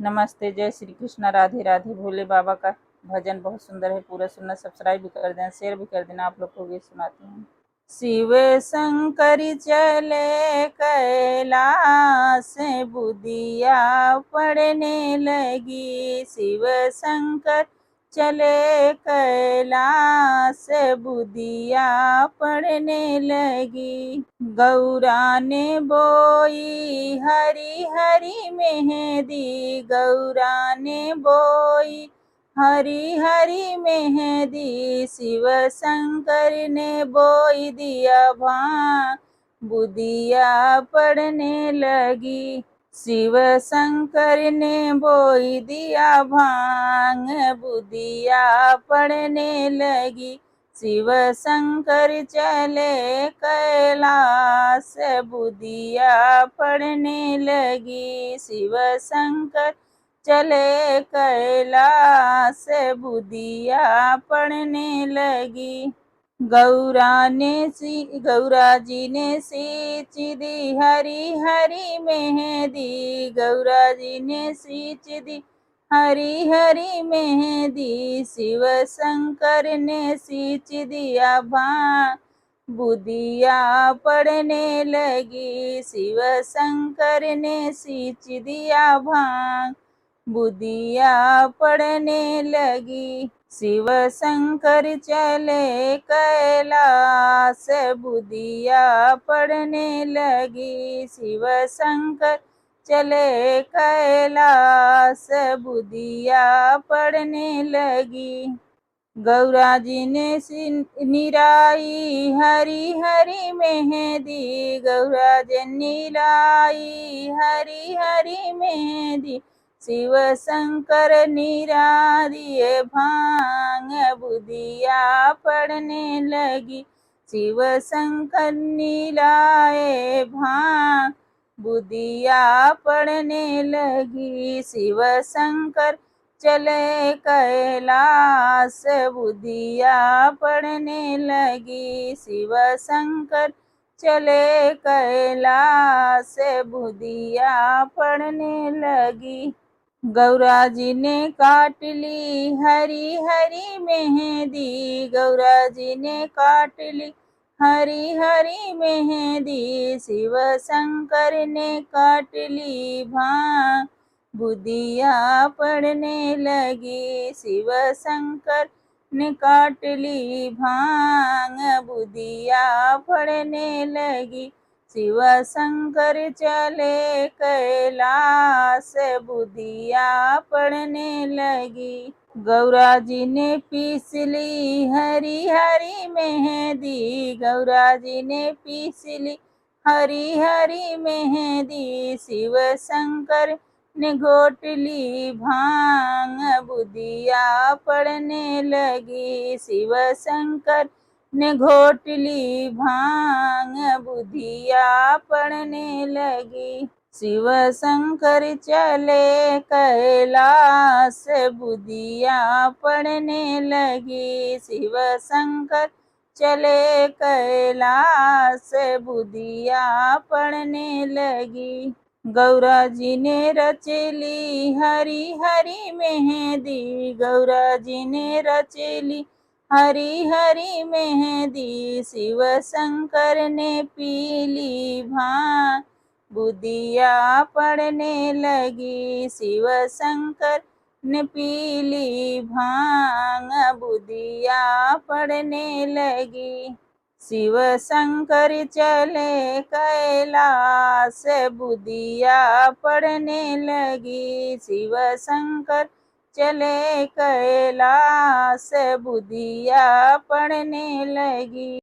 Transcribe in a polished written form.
नमस्ते, जय श्री कृष्णा, राधे राधे। भोले बाबा का भजन बहुत सुंदर है, पूरा सुनना। सब्सक्राइब भी कर देना, शेयर भी कर देना। आप लोग को भी सुनाती हूँ। शिव शंकर चले कैलाश, बुदिया पड़ने लगी। शिव शंकर चले कैलाश, बुदिया पड़ने लगी। गौरा ने बोई हरी हरी मेहंदी, गौरा ने बोई हरी हरी मेहंदी। शिव शंकर ने बोई दिया भांग, बुदिया पड़ने लगी। शिव शंकर ने बोई दिया भांग, बुदिया पड़ने लगी। शिव शंकर चले कैलाश, बुदिया पड़ने लगी। शिव शंकर चले कैलाश, बुदिया पड़ने लगी। गौरा जी ने सींच दी हरी हरी मेहंदी, गौरा जी ने सींच दी हरी हरी मेहंदी। शिव शंकर ने सींच दिया भांग, बुदिया पड़ने लगी। शिव शंकर ने सींच दिया भांग, बुदिया पड़ने लगी। शिव शंकर चले कैलाश, बुदिया पड़ने लगी। शिव शंकर चले कैलाश, बुदिया पड़ने लगी। गौरा जी ने निराई हरी हरी मेहंदी, गौरा जी नीलाई हरी हरी मेहंदी। शिव शंकर नीरा दिए भांग, बुदिया पड़ने लगी। शिव शंकर नीलाए भांग, बुदिया पड़ने लगी। शिव शंकर चले कैलाश, बुदिया पड़ने लगी। शिव शंकर चले कैलाश, बुदिया पड़ने लगी। गौरा जी ने काट ली हरी हरी मेहंदी, गौरा जी ने काट ली हरी हरी मेहंदी। शिव शंकर ने काट ली भांग, बुदिया पड़ने लगी। शिव शंकर ने काट ली भांग, बुदिया पड़ने लगी। शिव शंकर चले कैलाश, बुदिया पड़ने लगी। गौरा जी ने पीस ली हरी हरी मेहंदी, गौरा जी ने पीस ली हरी हरी मेहंदी। शिव शंकर ने घोट ली भांग, बुदिया पड़ने लगी। शिव शंकर ने घोट ली भांग, बुदिया पड़ने लगी। शिव शंकर चले कैलाश, बुदिया पड़ने लगी। शिव शंकर चले कैलाश, बुदिया पड़ने लगी। गौरा जी ने रचली हरी हरी मेहंदी, गौरा जी ने रचली हरी हरी मेहंदी। शिव शंकर ने पीली भांग, बुदिया पड़ने लगी। शिव शंकर ने पीली भांग, बुदिया पड़ने लगी। शिव शंकर चले कैलाश, बुदिया पड़ने लगी। शिव शंकर चले कैलाश, बुदिया पड़ने लगी।